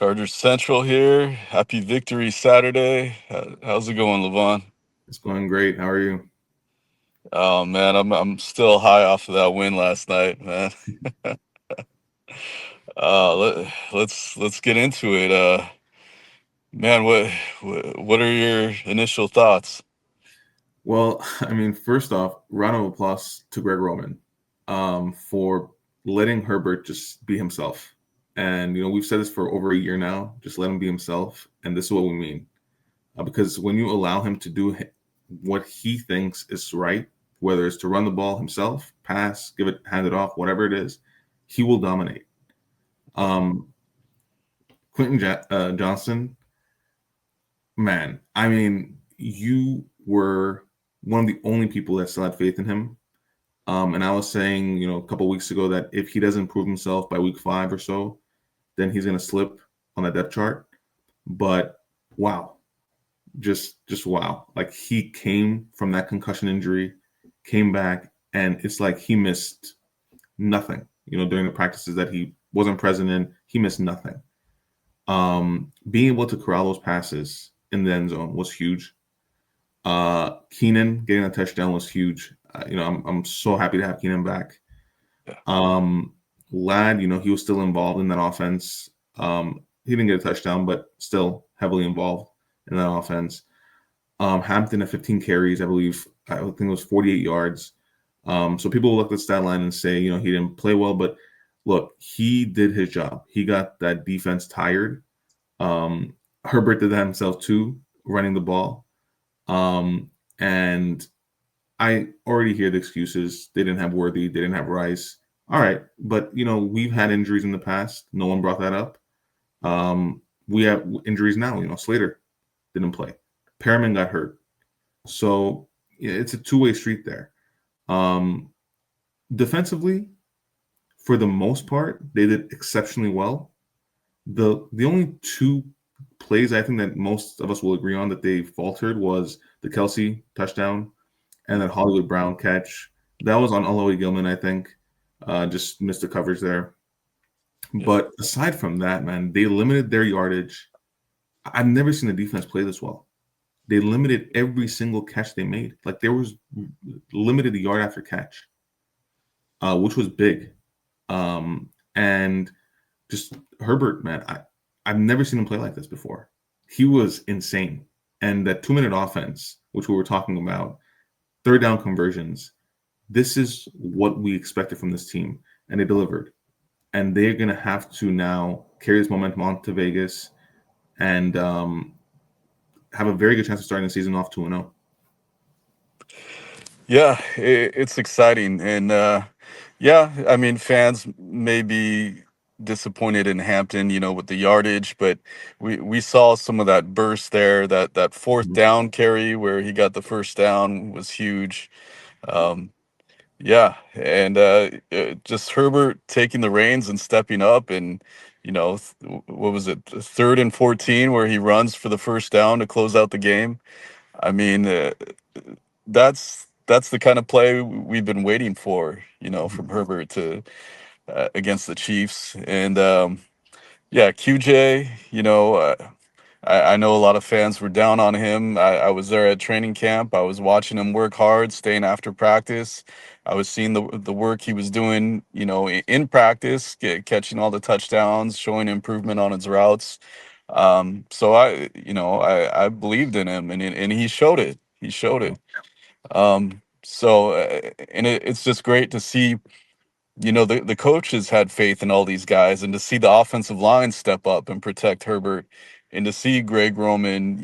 Chargers Central here. Happy Victory Saturday. How's it going, Levon? It's going great. How are you? Oh man, I'm still high off of that win last night, man. Let's get into it. Man, what are your initial thoughts? Well, I mean, first off, round of applause to Greg Roman for letting Herbert just be himself. And, we've said this for over a year now, just let him be himself. And this is what we mean. Because when you allow him to do what he thinks is right, whether it's to run the ball himself, pass, hand it off, whatever it is, he will dominate. Um, Johnson, man, I mean, you were one of the only people that still had faith in him. And I was saying, a couple weeks ago that if he doesn't prove himself by week 5 or so, then he's going to slip on the depth chart. But wow, just wow. Like he came from that concussion injury, came back, and it's like he missed nothing. During the practices that he wasn't present in, he missed nothing. Being able to corral those passes in the end zone was huge. Keenan getting a touchdown was huge. I'm so happy to have Keenan back. Yeah. Ladd, he was still involved in that offense. He didn't get a touchdown, but still heavily involved in that offense. Hampton at 15 carries, I believe. I think it was 48 yards. So people will look at the stat line and say, he didn't play well, but look, he did his job. He got that defense tired. Herbert did that himself too, running the ball. And I already hear the excuses. They didn't have Worthy. They didn't have Rice. All right. But, we've had injuries in the past. No one brought that up. We have injuries now. Slater didn't play. Perriman got hurt. So it's a two-way street there. Defensively, for the most part, they did exceptionally well. The only two plays I think that most of us will agree on that they faltered was the Kelsey touchdown and that Hollywood Brown catch. That was on Aloy Gilman, I think. Just missed the coverage there. Yeah. But aside from that, man, they limited their yardage. I've never seen a defense play this well. They limited every single catch they made. Like there was limited yard after catch, which was big. And just Herbert, man, I've never seen him play like this before. He was insane. And that 2-minute offense, which we were talking about, third down conversions, this is what we expected from this team. And they delivered. And they're going to have to now carry this momentum on to Vegas and have a very good chance of starting the season off 2-0. Yeah, it's exciting. And yeah, I mean, fans may be disappointed in Hampton, with the yardage, but we saw some of that burst there. That fourth down carry where he got the first down was huge. Um, yeah, and just Herbert taking the reins and stepping up, and what was it, 3rd and 14 where he runs for the first down to close out the game. I mean, that's the kind of play we've been waiting for, from Herbert to against the Chiefs. And yeah, QJ, I know a lot of fans were down on him. I was there at training camp. I was watching him work hard, staying after practice. I was seeing the work he was doing, in practice, catching all the touchdowns, showing improvement on his routes. So I believed in him, and he showed it. He showed it. And it's just great to see, the coaches had faith in all these guys, and to see the offensive line step up and protect Herbert, and to see Greg Roman,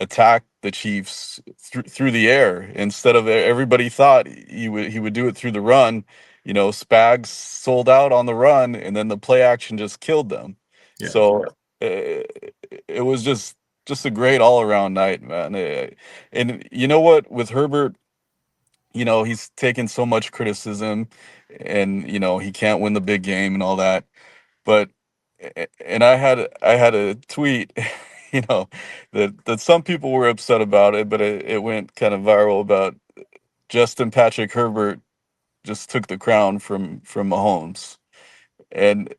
attack the Chiefs through the air instead of everybody thought he would do it through the run. Spags sold out on the run, and then the play action just killed them. Yeah. So it was just a great all around night, man. And you know what, with Herbert, he's taken so much criticism, and he can't win the big game and all that. But and I had a tweet, you know, that some people were upset about it, but it went kind of viral about Justin Patrick Herbert just took the crown from Mahomes. And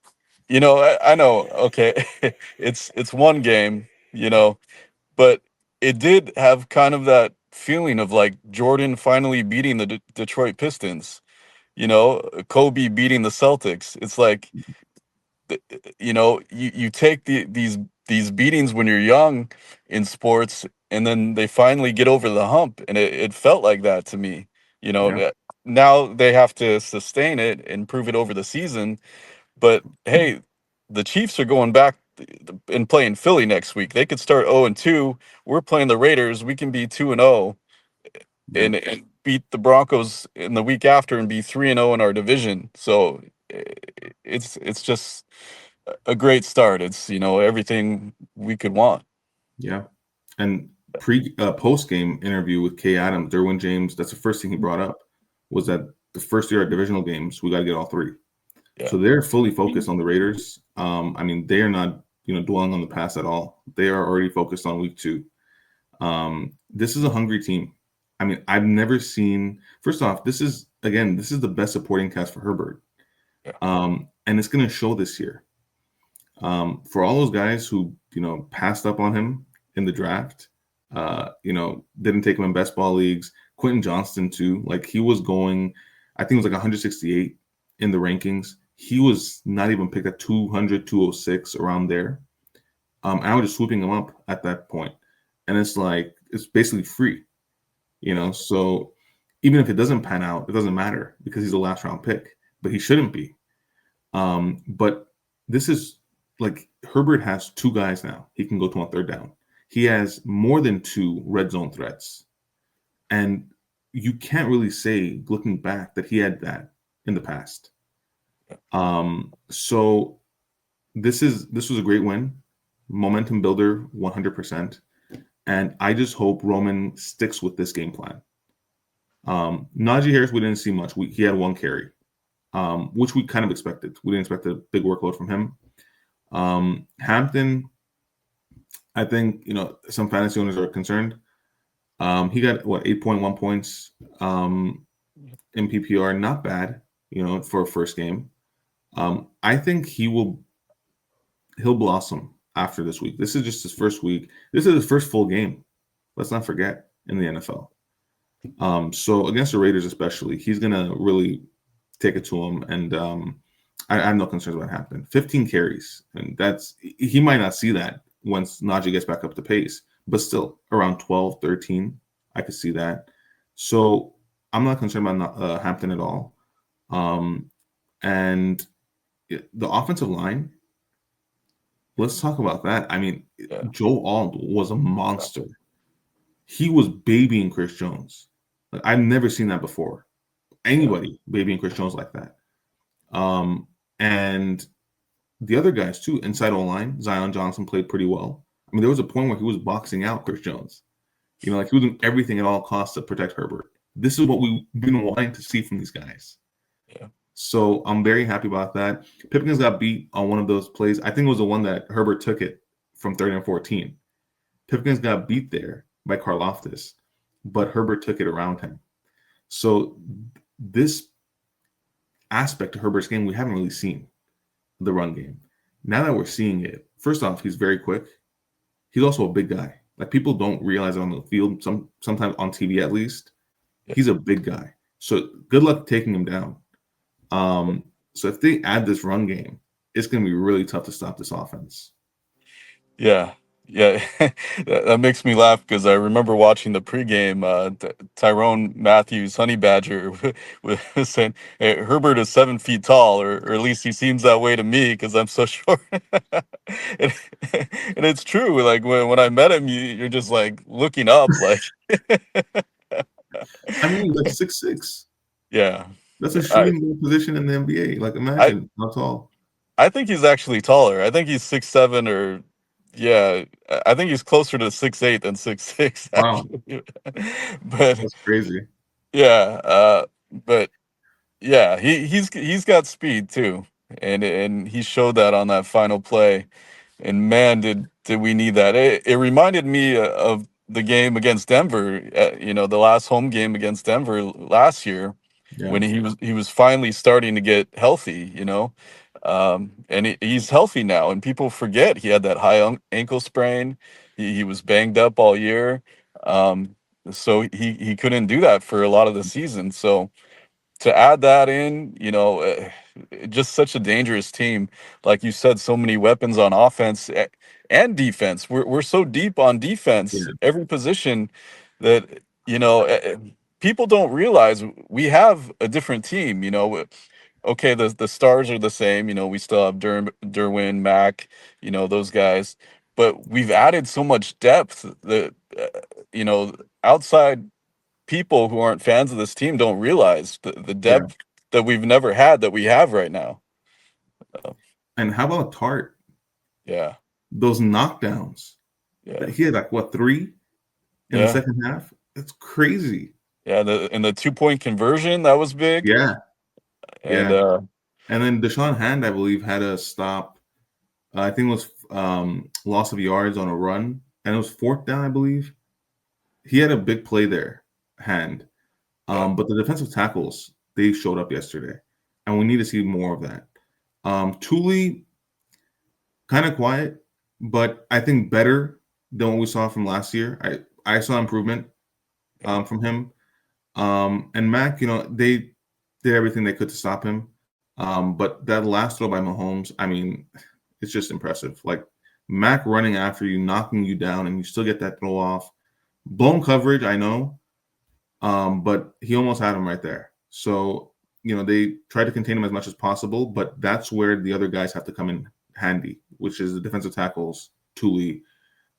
I know. Okay, it's one game, but it did have kind of that feeling of like Jordan finally beating the Detroit Pistons. Kobe beating the Celtics. It's like you take these beatings when you're young in sports, and then they finally get over the hump, and it felt like that to me. Yeah, Now they have to sustain it and prove it over the season. But hey, the Chiefs are going back and playing Philly next week. They could start 0-2. We're playing the Raiders. We can be 2-0 yeah, and beat the Broncos in the week after and be 3-0 in our division. So i- it's just a great start. It's everything we could want. yeah. And post game interview with Kay Adams, Derwin James, that's the first thing he brought up was that the first year at divisional games, we got to get all three. Yeah, So they're fully focused on the Raiders. I mean, they are not, dwelling on the past at all. They are already focused on week two. This is a hungry team. I mean, I've never seen. First off, this is the best supporting cast for Herbert, yeah, and it's going to show this year. For all those guys who passed up on him in the draft, didn't take him in best ball leagues. Quentin Johnston too. Like he was going, I think it was like 168 in the rankings. He was not even picked at 200, 206 around there. I was just swooping him up at that point, and it's like it's basically free. So even if it doesn't pan out, it doesn't matter because he's a last round pick, but he shouldn't be. But this is like Herbert has two guys now. He can go to on third down. He has more than two red zone threats. And you can't really say, looking back, that he had that in the past. So this was a great win. Momentum builder, 100%. And I just hope Roman sticks with this game plan. Najee Harris, we didn't see much. He had one carry, which we kind of expected. We didn't expect a big workload from him. Hampton, I think some fantasy owners are concerned. He got 8.1 points in PPR, not bad, for a first game. I think he'll blossom after this week. This is just his first week. This is his first full game. Let's not forget in the NFL. So against the Raiders, especially, he's gonna really take it to him, and I have no concerns about Hampton. 15 carries, and he might not see that once Najee gets back up to pace, but still around 12, 13, I could see that. So I'm not concerned about Hampton at all. And the offensive line, let's talk about that. I mean, yeah, Joe Alt was a monster. He was babying Chris Jones. Like, I've never seen that before. yeah, Anybody babying Chris Jones like that. And the other guys too, inside O-line, Zion Johnson played pretty well. I mean, there was a point where he was boxing out Chris Jones. Like he was doing everything at all costs to protect Herbert. This is what we've been wanting to see from these guys. yeah, So I'm very happy about that. Pipkins got beat on one of those plays. I think it was the one that Herbert took it from 30 and 14. Pipkins got beat there by Karlaftis, but Herbert took it around him. So this aspect of Herbert's game we haven't really seen, the run game. Now that we're seeing it, first off, he's very quick. He's also a big guy. Like people don't realize it on the field, sometimes on TV at least. yeah. He's a big guy. So good luck taking him down. So if they add this run game, it's going to be really tough to stop this offense. Yeah, yeah, that makes me laugh because I remember watching the pregame. Tyrone Matthews, Honey Badger, was saying, "Hey, Herbert is 7 feet tall, or at least he seems that way to me because I'm so short." and, and it's true. Like when I met him, you're just like looking up, like, I mean, like 6'6". yeah. That's a I shooting guard position in the NBA. Like I imagine how tall. I think he's actually taller. I think he's 6'7" or yeah. I think he's closer to 6'8" than 6'6" Wow, actually. But that's crazy. yeah, but yeah, he's got speed too, and he showed that on that final play. And man, did we need that? It reminded me of the game against Denver. The last home game against Denver last year Yeah, when he was finally starting to get healthy. And he's healthy now, and people forget he had that high ankle sprain. He was banged up all year, um, so he couldn't do that for a lot of the season. So to add that in, just such a dangerous team. Like you said, so many weapons on offense and defense. We're so deep on defense, Yeah, every position that people don't realize we have a different team. Okay, the stars are the same. We still have Derwin, Mac, those guys, but we've added so much depth that you know outside people who aren't fans of this team don't realize the yeah. depth that we've never had that we have right now. Uh, And how about Tart? yeah, Those knockdowns that yeah, he had, like what, three in the yeah, second half? That's crazy. yeah. The 2 point conversion that was big, Yeah, and yeah. And then Deshaun Hand, I believe, had a stop. I think it was loss of yards on a run, and it was fourth down, I believe. He had a big play there, Hand. yeah, But the defensive tackles, they showed up yesterday, and we need to see more of that. Thule, kind of quiet, but I think better than what we saw from last year. I saw improvement yeah, from him. And Mac, they did everything they could to stop him. But that last throw by Mahomes, I mean, it's just impressive. Like Mac running after you, knocking you down, and you still get that throw off. Blown coverage, I know, but he almost had him right there. So, they try to contain him as much as possible, but that's where the other guys have to come in handy, which is the defensive tackles, Thule.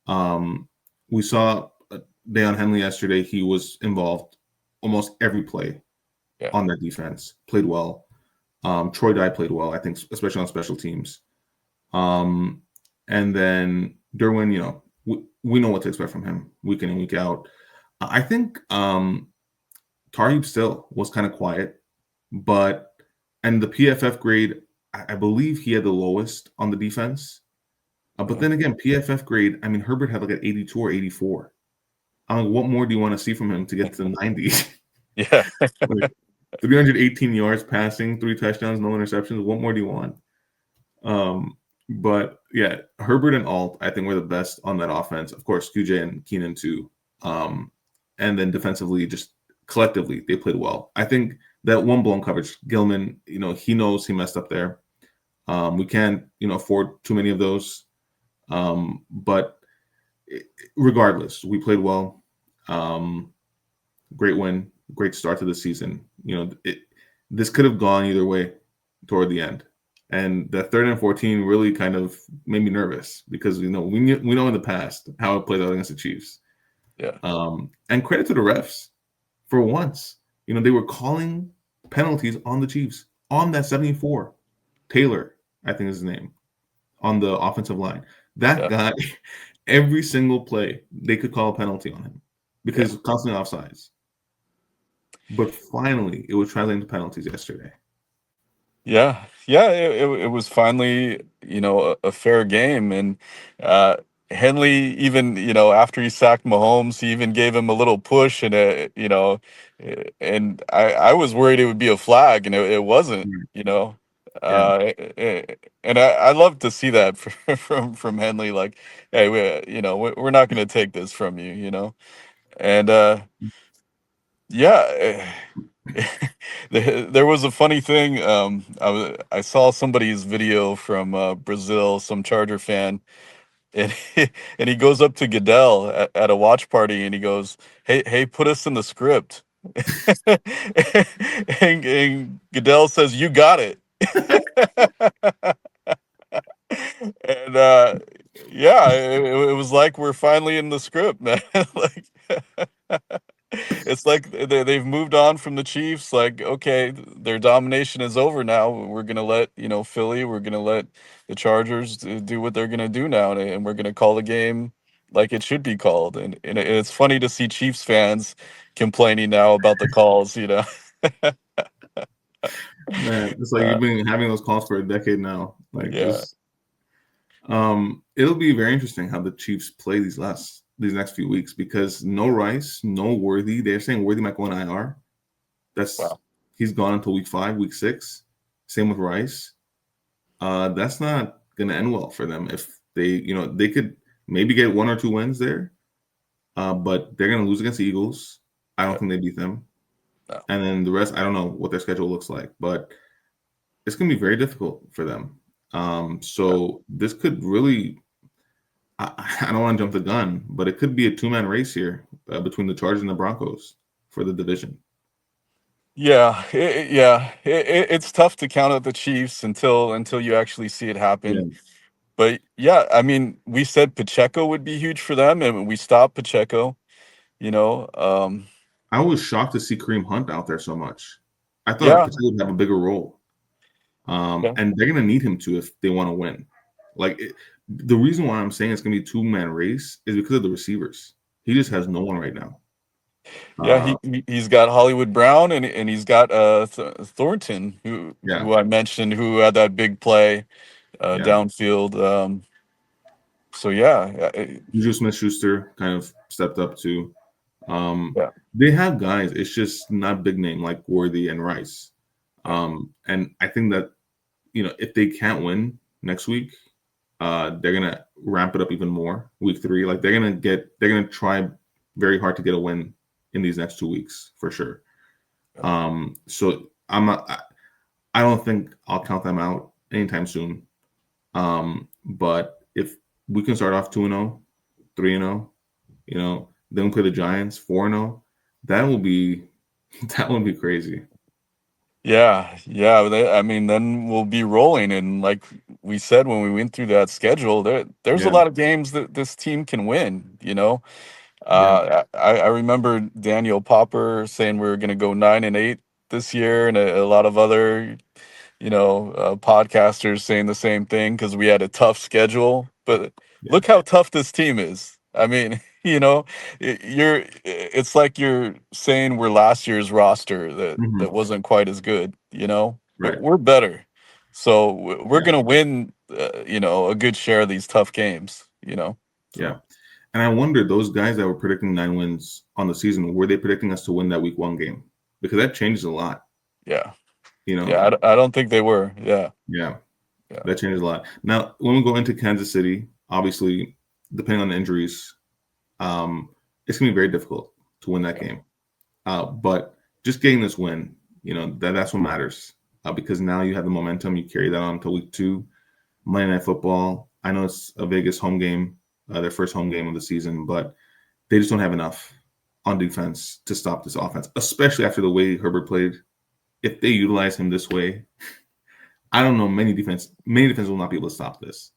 Um, we saw Deion Henley yesterday. He was involved almost every play yeah, on that defense, played well. Troy Dye played well, I think, especially on special teams. Um, and then Derwin, we know what to expect from him week in and week out. I think Tarheeb still was kind of quiet, but and the PFF grade, I believe he had the lowest on the defense. But yeah, then again, PFF grade, I mean, Herbert had like an 82 or 84. I'm like, what more do you want to see from him to get to the 90s? yeah, Like 318 yards passing, 3 touchdowns, no interceptions. What more do you want? But yeah, Herbert and Alt, I think, were the best on that offense. Of course, QJ and Keenan too. Um, and then defensively, just collectively, they played well. I think that one blown coverage, Gilman, he knows he messed up there. We can't, afford too many of those. But regardless, we played well. Um, Great win, great start to the season. This could have gone either way toward the end. And that 3rd and 14 really kind of made me nervous because we know in the past how it played out against the Chiefs. yeah, And credit to the refs for once. They were calling penalties on the Chiefs on that 74. Taylor, I think is his name, on the offensive line. That yeah, guy, every single play, they could call a penalty on him because yeah. constantly offsides. But finally, it was translating to penalties yesterday. Yeah, yeah, it was finally, a fair game. And uh, Henley, even, after he sacked Mahomes, he even gave him a little push, and I was worried it would be a flag, and it wasn't, Mm. you know. Yeah. And I love to see that from Henley, like, hey, we're not going to take this from you, and yeah. There was a funny thing. I saw somebody's video from Brazil, some Charger fan, and and he goes up to Goodell at a watch party, and he goes, "Hey, put us in the script." And Goodell says, "You got it." And yeah, it was like we're finally in the script, man. Like it's like they've moved on from the Chiefs. Like, okay, their domination is over now. We're gonna let Philly. We're gonna let the Chargers do what they're gonna do now, and we're gonna call the game like it should be called. And it's funny to see Chiefs fans complaining now about the calls. Man, it's like Uh, you've been having those calls for a decade now. Like yeah. just it'll be very interesting how the Chiefs play these next few weeks because no Rice, no Worthy. They're saying Worthy might go on IR. That's Wow. He's gone until week 5, week 6. Same with Rice. That's not going to end well for them. If they could maybe get 1 or 2 wins there, but they're going to lose against the Eagles. I don't Yeah, think they beat them. no, And then the rest, I don't know what their schedule looks like, but it's going to be very difficult for them. yeah. So this could really, I don't want to jump the gun, but it could be a two-man race here between the Chargers and the Broncos for the division. It's tough to count out the Chiefs until you actually see it Yeah. happen. But yeah, I mean, we said Pacheco would be huge for them, and we stopped Pacheco. You know, I was shocked to see Kareem Hunt out there so much. I thought yeah, Pacheco would have a bigger role. yeah, And they're going to need him to if they want to win. The reason why I'm saying it's going to be a two-man race is because of the receivers. He just has no one right now. yeah. Uh, He's got Hollywood Brown, and he's got Thornton, yeah, who I mentioned, who had that big play yeah. downfield. So yeah, Juju Smith-Schuster kind of stepped up too. Um, yeah, they have guys. It's just not big name like Worthy and Rice. yeah, And I think that if they can't win next week, they're gonna ramp it up even more. Week 3, like they're gonna try very hard to get a win in these next 2 weeks for sure. yeah. So I'm not. I don't think I'll count them out anytime soon. But if we can start off 2-0, 3-0, then we play the Giants 4-0, that will be that will be crazy. Yeah. I mean, then we'll be rolling, and like we said when we went through that schedule, there's a Yeah, lot of games that this team can win. yeah, I remember Daniel Popper saying we were going to go 9-8 this year, and a lot of other podcasters saying the same thing because we had a tough schedule. But yeah. look how tough this team is. I mean, it's like you're saying we're last year's roster that Hmm. wasn't quite as good. Right. We're better, so we're Yeah, gonna win. A good share of these tough games. yeah. So And I wonder those guys that were predicting 9 wins on the season, were they predicting us to win that week 1 game? Because that changes a lot. yeah, You know, I don't think they were. Yeah, yeah, yeah, that changes a lot. Now, when we go into Kansas City, obviously, depending on the injuries, it's gonna be very difficult to win that yeah, game. But just getting this win, that's what matters. Because now you have the momentum, you carry that on to week 2, Monday Night Football. I know it's a Vegas home game, their first home game of the season, but they just don't have enough on defense to stop this offense, especially after the way Herbert played. If they utilize him this way, I don't know many defense will not be able to stop this.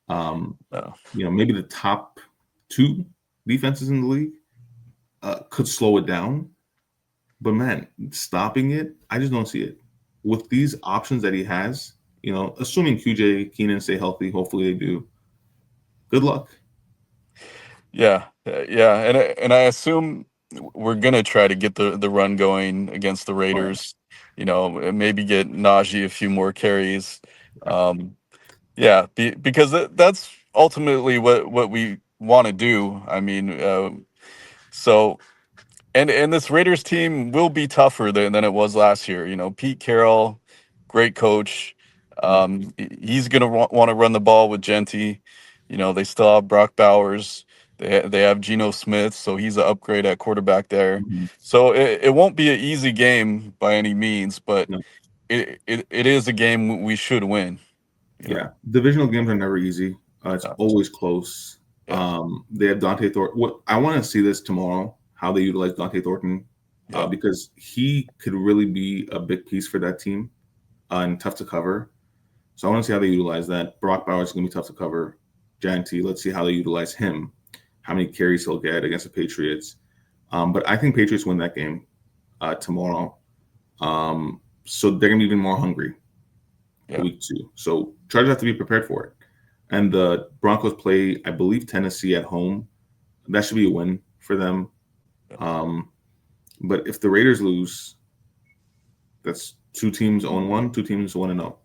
Um, no. maybe the top 2 defenses in the league could slow it down, but man, stopping it, I just don't see it. With these options that he has, assuming QJ, Keenan stay healthy, hopefully they do. Good luck. Yeah, and I assume we're gonna try to get the run going against the Oh yeah, Raiders. And maybe get Najee a few more carries. yeah. Yeah, because that's ultimately what we want to do. I mean, so and this Raiders team will be tougher than it was last year. Pete Carroll, great coach. Yeah. He's gonna want to run the ball with Genty. They still have Brock Bowers. They have Geno Smith, so he's an upgrade at quarterback there. Mhm. So it won't be an easy game by any means, but No. it is a game we should win. You Yeah, know, divisional games are never easy. It's uh, always close. yeah, They have Dante Thornton. What I want to see this tomorrow, how they utilize Dante Thornton, yeah, because he could really be a big piece for that team and tough to cover. So I want to see how they utilize that. Brock Bowers is going to be tough to cover. Janty, let's see how they utilize him, how many carries he'll get against the Patriots. But I think Patriots win that game tomorrow. So they're going to be even more hungry for yeah, week 2. So Chargers have to be prepared for it. And the Broncos play, I believe, Tennessee at home. That should be a win for them. yeah, Um, but if the Raiders lose, that's 2 teams 0-1, 2 teams 1-0.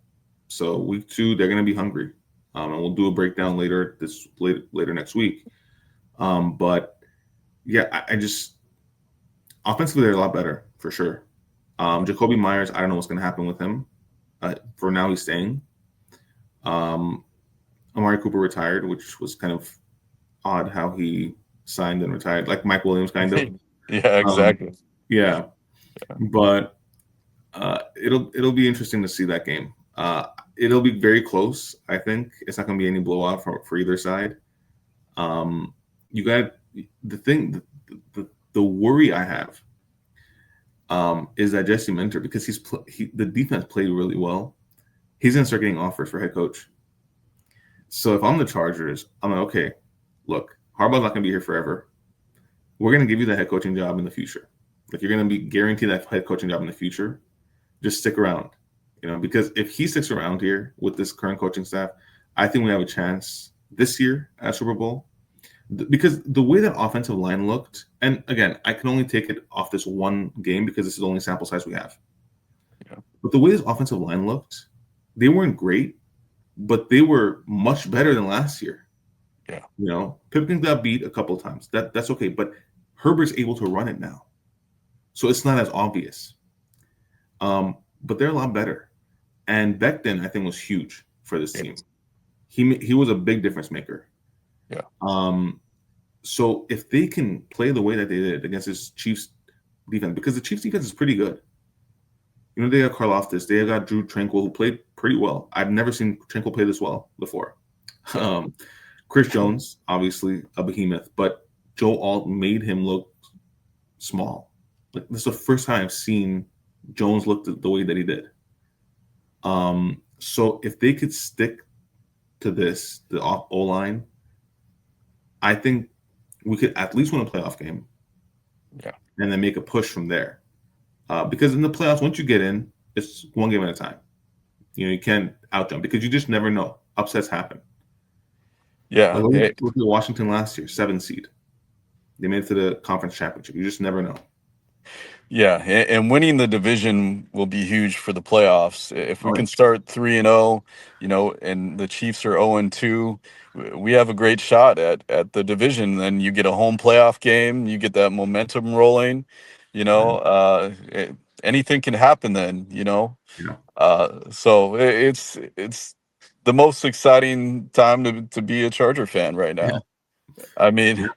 So week 2, they're going to be hungry. And we'll do a breakdown later next week. But yeah, I just offensively they're a lot better for sure. Jacoby Myers, I don't know what's going to happen with him. For now, he's staying. Um, Amari Cooper retired, which was kind of odd how he signed and retired, like Mike Williams, kind of. Yeah, Um, exactly. yeah, but it'll be interesting to see that game. It'll be very close. I think it's not going to be any blowout for either side. Um, you got the thing. The worry I have is that Jesse Minter, because the defense played really well. He's going to start getting offers for head coach. So if I'm the Chargers, I'm like, okay, look, Harbaugh's not going to be here forever. We're going to give you the head coaching job in the future. Like you're going to be guaranteed that head coaching job in the future. Just stick around, because if he sticks around here with this current coaching staff, I think we have a chance this year at Super Bowl. Because the way that offensive line looked, and again, I can only take it off this one game because this is the only sample size we have. Yeah. But the way this offensive line looked, they weren't great, but they were much better than last year. Yeah. Pipkins got beat a couple of times. That's okay, but Herbert's able to run it now, so it's not as obvious. But they're a lot better. And Becton, I think, was huge for this team. Yes. He was a big difference maker. Yeah. So if they can play the way that they did against this Chiefs defense, because the Chiefs defense is pretty good. They got Karlaftis, they got Drew Tranquil, who played pretty well. I've never seen Tranquil play this well before. Yeah. Chris Jones, obviously a behemoth, but Joe Alt made him look small. Like this is the first time I've seen Jones look the way that he did. So if they could stick to this, the O line, I think we could at least win a playoff game. Yeah. And then make a push from there. Because in the playoffs, once you get in, it's one game at a time. You can't outjump because you just never know. Upsets happen. Yeah. Look at Washington last year, 7 seed. They made it to the conference championship. You just never know. Yeah, and winning the division will be huge for the playoffs. If we Oh, yeah. can start 3-0, and the Chiefs are 0-2, we have a great shot at the division. Then you get a home playoff game, you get that momentum rolling. Anything can happen then. Yeah. So it's the most exciting time to be a Charger fan right Yeah. now. I mean, Yeah.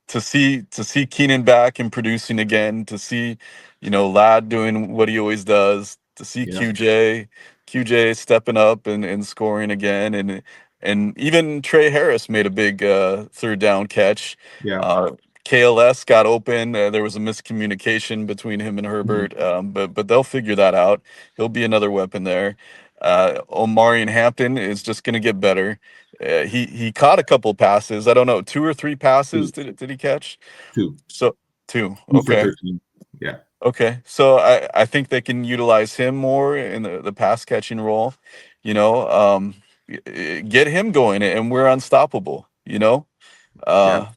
to see Keenan back and producing again, to see Lad doing what he always does, to see Yeah. QJ stepping up and scoring again, and even Trey Harris made a big third down catch. Yeah. KLS got open. There was a miscommunication between him and Mhm. Herbert, but they'll figure that out. He'll be another weapon there. Omari and Hampton is just going to get better. He caught a couple passes. I don't know, 2 or 3 passes Two. did he catch? Two. So two. 2 for Okay. 13. Yeah. Okay. So I think they can utilize him more in the pass catching role. You know, um, get him going, and we're unstoppable. Yeah. Uh, I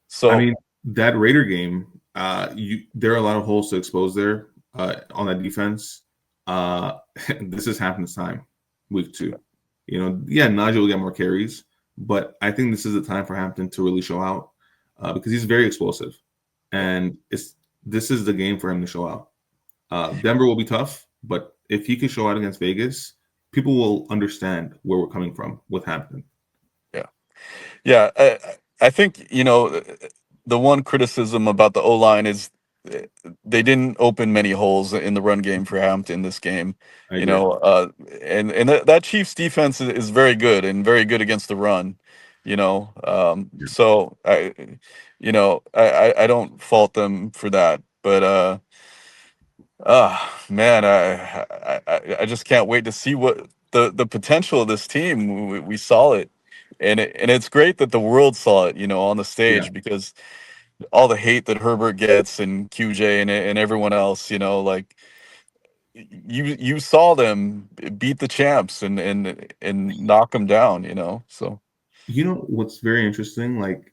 so mean, that Raider game, there are a lot of holes to expose there on that defense. This is Hampton's time, week 2. Najee will get more carries, but I think this is the time for Hampton to really show out because he's very explosive, and this is the game for him to show out. Denver will be tough, but if he can show out against Vegas, people will understand where we're coming from with Hampton. yeah. Yeah, I think the one criticism about the O line is they didn't open many holes in the run game for Hampton this game. I You agree. know, and that Chiefs defense is very good and very good against the run. Yeah. So I don't fault them for that, but man, I just can't wait to see what the potential of this team. We saw it, and it's great that the world saw it, on the Yeah. stage, because all the hate that Herbert gets and QJ and everyone else, like you saw them beat the champs and knock them down, So What's very interesting? Like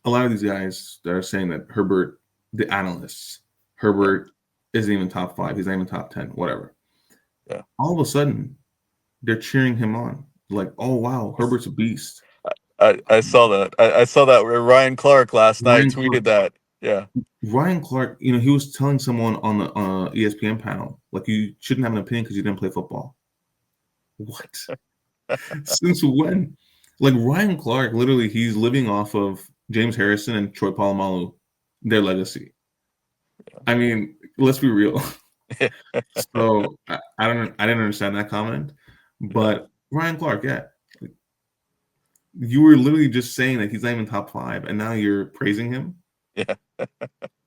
a lot of these guys that are saying that Herbert, the analysts, yeah, Herbert isn't even top 5. He's not even top 10, whatever. yeah. All of a sudden, they're cheering him on. Like, oh, wow, Herbert's a beast. I saw that. I saw that where Ryan Clark last night Ryan Clark, tweeted that. Yeah, Ryan Clark, he was telling someone on the ESPN panel, like, you shouldn't have an opinion because you didn't play football. What? Since when? Like Ryan Clark, literally, he's living off of James Harrison and Troy Polamalu, their legacy. I mean, let's be real. So I didn't understand that comment, Yeah, but Ryan Clark, yeah, you were literally just saying that he's not even top five, and now you're praising him. yeah.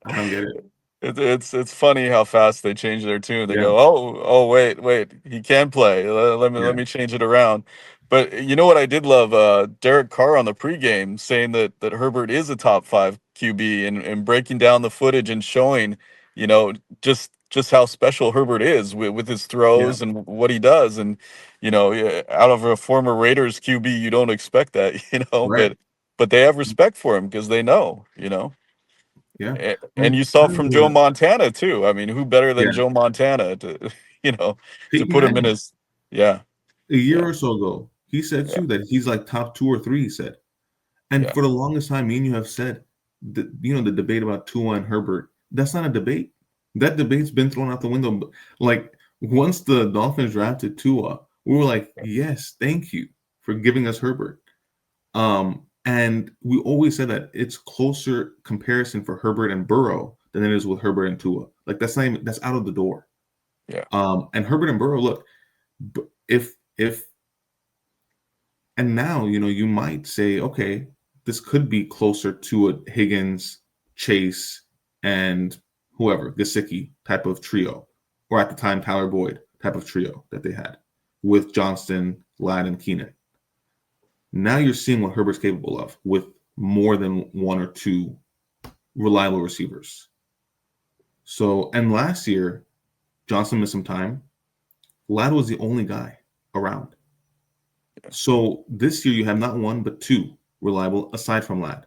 I don't get it. It's funny how fast they change their tune. They Yeah, go, oh wait, he can play. Let yeah, me change it around. But you know what I did love? Derek Carr on the pregame saying that Herbert is a top five QB and breaking down the footage and showing, you know, just how special Herbert is with his yeah. throws and what he does. And you know, yeah, out of a former Raiders QB, you don't expect that, you know, Right. but they have respect for him because they know, you know. Yeah. I And mean, you saw from Joe Montana too. I mean, who better than yeah. Joe Montana to, you know, to Peyton put him in Manning, his, yeah, a year yeah, or so ago, he said yeah, too that he's like top two or three. He said, and yeah, for the longest time, me and you have said, the debate about Tua and Herbert. That's not a debate. That debate's been thrown out the window. Like once the Dolphins drafted Tua, we were like, yes, thank you for giving us Herbert. And we always said that it's closer comparison for Herbert and Burrow than it is with Herbert and Tua. Like that's not even that's out of the door. yeah, And Herbert and Burrow, look, if and now you might say, okay, this could be closer to a Higgins, Chase, and whoever Gesicki type of trio, or at the time Tyler Boyd type of trio that they had with Johnston, Ladd, and Keenan. Now you're seeing what Herbert's capable of with more than one or two reliable receivers. So, and last year, Johnson missed some time. Ladd was the only guy around. So this year you have not one but two reliable aside from Ladd.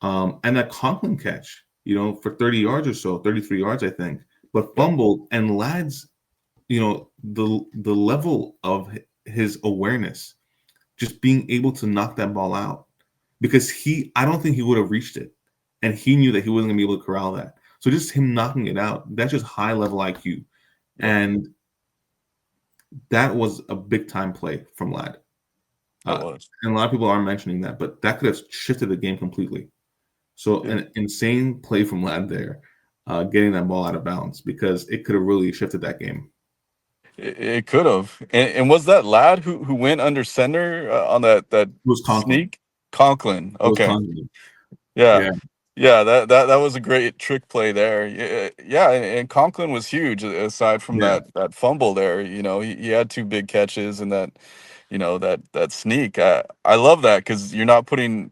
And that Conklin catch, for 30 yards or so, 33 yards, I think, but yeah, fumbled and Ladd's, the level of his awareness, just being able to knock that ball out because I don't think he would have reached it. And he knew that he wasn't gonna be able to corral that. So just him knocking it out, that's just high level IQ. yeah. And that was a big time play from Ladd. That Uh, was, and a lot of people aren't mentioning that, but that could have shifted the game completely. So yeah. an insane play from Ladd there, getting that ball out of bounds because it could have really shifted that game. It could have. And was that lad who went under center on that It was Conklin. sneak? Conklin. It was Okay. Conklin. Yeah. Yeah, Yeah, that was a great trick play there. Yeah, yeah, and Conklin was huge aside from yeah, that fumble there. You know, he had two big catches and that, you know, that sneak. I love that because you're not putting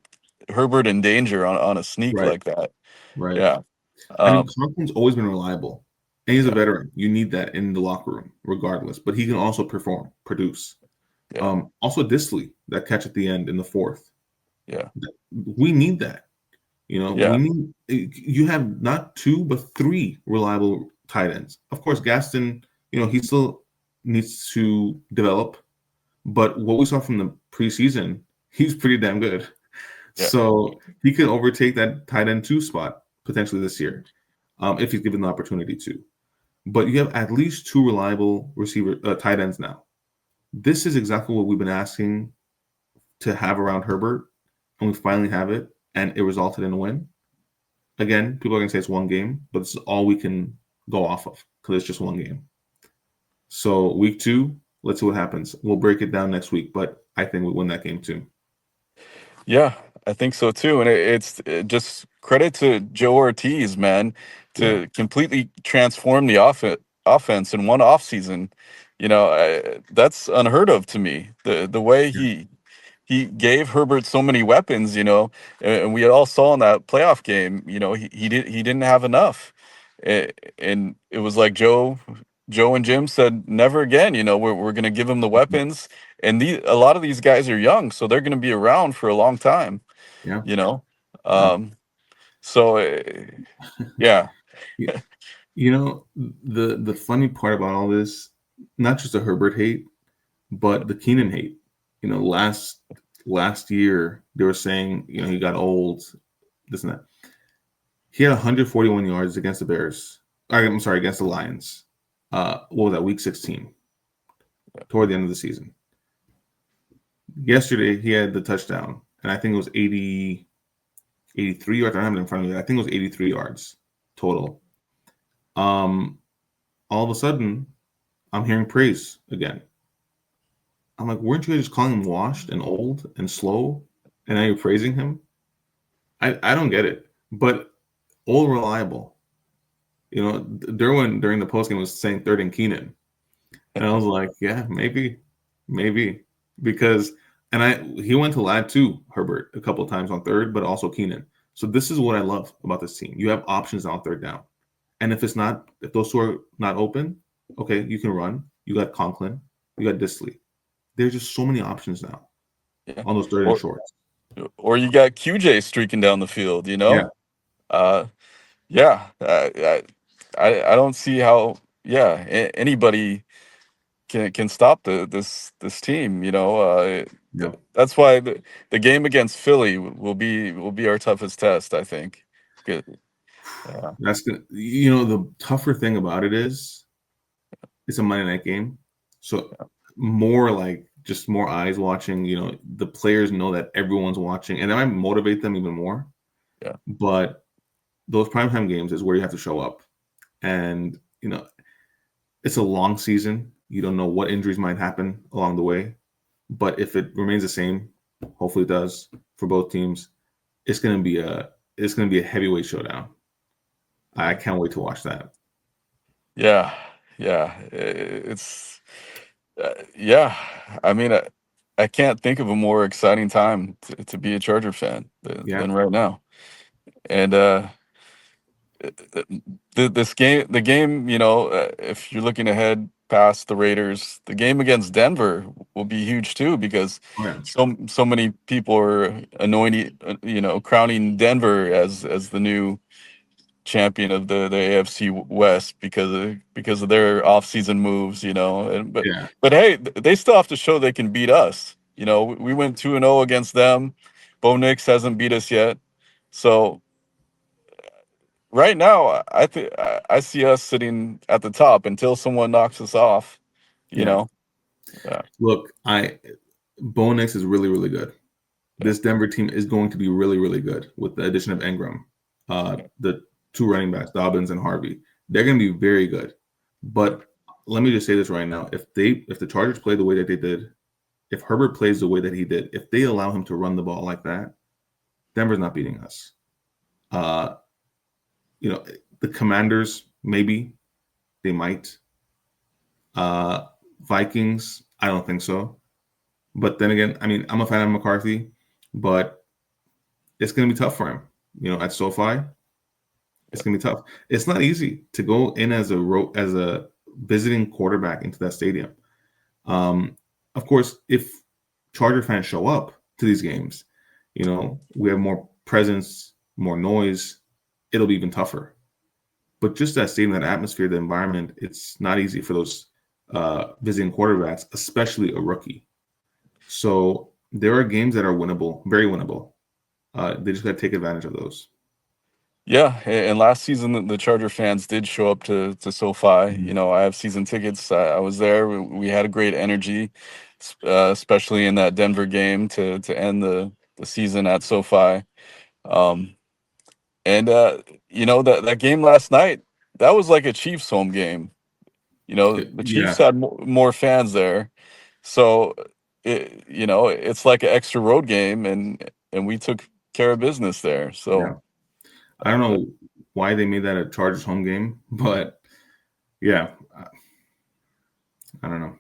Herbert in danger on a sneak right, like that. right. Yeah. I mean, Um, Conklin's always been reliable, and he's a yeah, veteran. You need that in the locker room, regardless. But he can also perform, produce. yeah, Also, Disley, that catch at the end in the fourth. yeah, We need that. We yeah, need. You have not two but three reliable tight ends. Of course, Gaston. He still needs to develop, but what we saw from the preseason, he's pretty damn good. yeah, So he could overtake that tight end two spot potentially this year, if he's given the opportunity to. But you have at least two reliable tight ends now. This is exactly what we've been asking to have around Herbert, and we finally have it, and it resulted in a win. Again, people are going to say it's one game, but this is all we can go off of because it's just one game. So week two, let's see what happens. We'll break it down next week, but I think we win that game too. yeah. I think so too. And just credit to Joe Ortiz, man, Yeah, to completely transform the offense in one offseason. You know, that's unheard of to me. The way yeah, he gave Herbert so many weapons, you know, and we all saw in that playoff game, you know, he didn't have enough. And it was like Joe and Jim said, never again, you know, we're gonna give him the weapons. And a lot of these guys are young, so they're gonna be around for a long time, yeah, you know. yeah. So yeah, Y- the funny part about all this, not just the Herbert hate, but the Keenan hate. Last year they were saying, he got old, this and that. He had 141 yards against the Bears. I'm sorry, against the Lions. What was that? Week 16. toward the end of the season. Yesterday, he had the touchdown, and I think it was 83 yards. I don't have it in front of me. I think it was 83 yards total. Um, all of a sudden, I'm hearing praise again. I'm like, weren't you guys just calling him washed and old and slow, and now you're praising him? I don't get it. But all reliable. You know, Derwin during the postgame was saying third and Keenan, and I was like, yeah, maybe because he went to lad too, Herbert, a couple of times on third, but also Keenan. So this is what I love about this team. You have options on third down, and if those two are not open, okay, you can run. You got Conklin, you got Disley. There's just so many options now Yeah. on those third and Or shorts. or you got QJ streaking down the field, you Yeah, know? Uh yeah, I don't see how anybody can stop this team, you know? yeah. That's why the game against Philly will be our toughest test, I think. Good. Yeah. That's gonna. You know, the tougher thing about it is it's a Monday night game, so more like just more eyes watching. You know, the players know that everyone's watching, and that might motivate them even more. Yeah. But those primetime games is where you have to show up, and you know, it's a long season. You don't know what injuries might happen along the way, but if it remains the same, hopefully it does for both teams. It's gonna be a heavyweight showdown. I can't wait to watch that. Yeah. Yeah. It's yeah. I mean, I can't think of a more exciting time to be a Charger fan Yeah, than right now. And the game, you know, if you're looking ahead past the Raiders, the game against Denver will be huge too because oh yeah, so many people are anointing, you know, crowning Denver as the new champion of the AFC West because of their offseason moves, you know. And yeah. but hey, they still have to show they can beat us. You know, we went 2-0 against them. Bo Nix hasn't beat us yet. So right now, I think I see us sitting at the top until someone knocks us off. You Yeah. know, yeah, Look, Bo Nix is really, really good. yeah, This Denver team is going to be really, really good with the addition of Ingram, yeah, the two running backs, Dobbins and Harvey. They're going to be very good. But let me just say this right now: if the Chargers play the way that they did, if Herbert plays the way that he did, if they allow him to run the ball like that, Denver's not beating us. Uh, you know, the Commanders maybe they might. Uh, Vikings, I don't think so. But then again, I mean, I'm a fan of McCarthy, but it's going to be tough for him. You know, at SoFi, it's yeah, going to be tough. It's not easy to go in as a visiting quarterback into that stadium. Um, of course, if Charger fans show up to these games, you know, we have more presence, more noise. It'll be even tougher. But just that stadium, that atmosphere, the environment, it's not easy for those visiting quarterbacks, especially a rookie. So there are games that are winnable, very winnable. They just got to take advantage of those. yeah. And last season, the Charger fans did show up to SoFi. You Mhm. know, I have season tickets. I was there. We had a great energy, especially in that Denver game to end the season at SoFi. Um, and you know that game last night, that was like a Chiefs home game. You know, the Chiefs Yeah, had more fans there, so you know it's like an extra road game, and we took care of business there. yeah. So I don't uh, know why they made that a Chargers home game, but yeah, I don't know.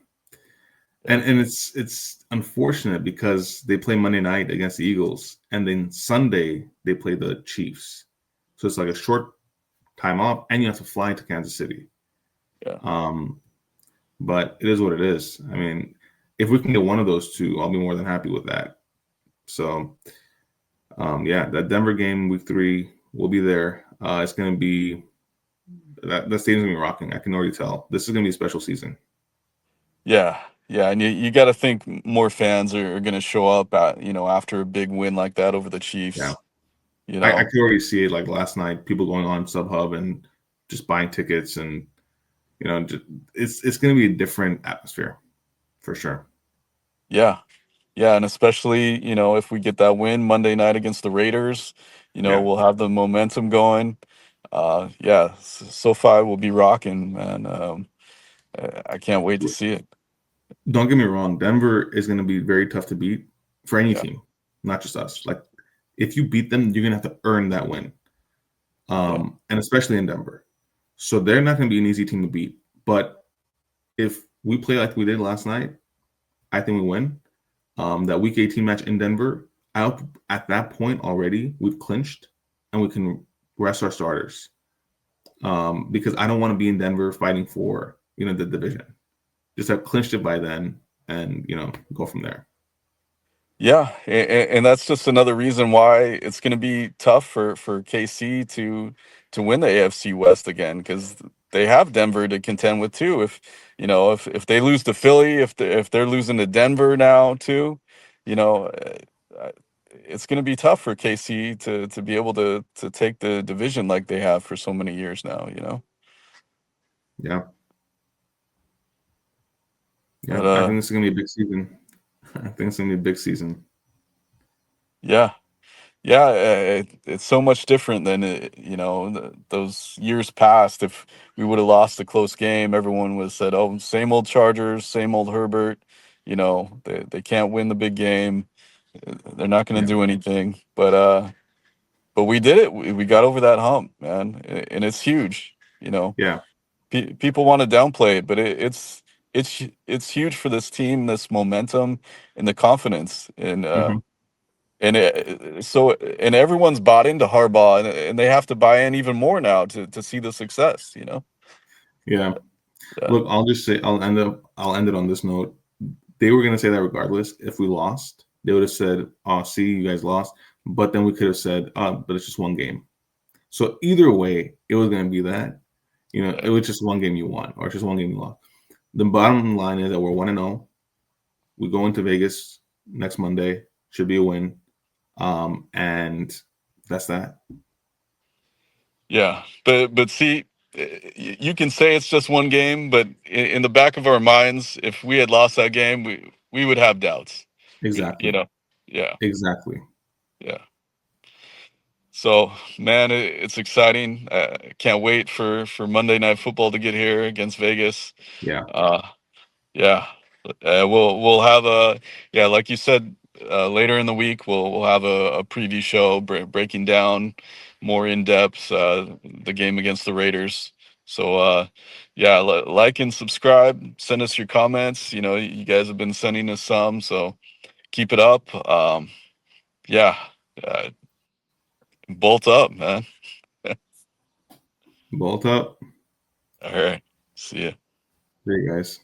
yeah, And it's unfortunate because they play Monday night against the Eagles, and then Sunday they play the Chiefs. So it's like a short time off, and you have to fly to Kansas City. yeah, Um, but it is what it is. I mean, if we can get one of those two, I'll be more than happy with that. So, yeah, that Denver game, week 3, will be there. It's going to be that stadium's going to be rocking. I can already tell. This is going to be a special season. yeah, yeah. And you got to think more fans are going to show up at, you know, after a big win like that over the Yeah, Chiefs. You I know, could already see it. Like last night, people going on SubHub and just buying tickets, and you know, it's going to be a different atmosphere. for sure. Yeah. Yeah, and especially, if we get that win Monday night against the Raiders, Yeah. we'll have the momentum going. Yeah, SoFi will be rocking, man. I can't wait to see it. Don't get me wrong. Denver is going to be very tough to beat for any Yeah, team, not just us. Like, if you beat them, you're going to have to earn that win, yeah, and especially in Denver. So they're not going to be an easy team to beat. But if we play like we did last night, I think we win. That Week 18 match in Denver, at that point already, we've clinched and we can rest our starters. Because I don't want to be in Denver fighting for the division. Just have clinched it by then, and go from there. yeah, and that's just another reason why it's going to be tough for KC to win the AFC West again, because they have Denver to contend with too. If they lose to Philly, if they're losing to Denver now too, you know, it's going to be tough for KC to be able to take the division like they have for so many years now. Yeah, But yeah. I think this is gonna be a big season. I think it's gonna be a big season. yeah. Yeah, it's so much different than those years past. If we would have lost a close game, everyone would have said, "Oh, same old Chargers, same old Herbert." They can't win the big game. They're not going to Yeah, do anything. But we did it. We got over that hump, man, and it's huge. yeah. People want to downplay it, but it's huge for this team, this momentum and the confidence, Hmm. and everyone's bought into Harbaugh, and they have to buy in even more now to see the success. Yeah. Yeah, Look, I'll just say I'll end it on this note. They were gonna say that regardless. If we lost, they would have said, "Oh, see, you guys lost." But then we could have said, "Oh, but it's just one game." So either way, it was gonna be that. It yeah, was just one game you won, or just one game you lost. The bottom line is that we're 1-0. We go into Vegas next Monday. Should be a win. And that's that. yeah. But see, you can say it's just one game, but in the back of our minds, if we had lost that game, we would have doubts. You Exactly. know, yeah, Exactly. yeah. So, man, it's exciting. Can't wait for Monday Night Football to get here against Vegas. Yeah. Uh, Yeah, we'll have a yeah, like you said, later in the week we'll have a preview show breaking down more in depth the game against the Raiders. So yeah, like and subscribe. Send us your comments. You guys have been sending us some, so keep it up. Yeah, uh, bolt up, man. Bolt up. All right, see ya. There you guys.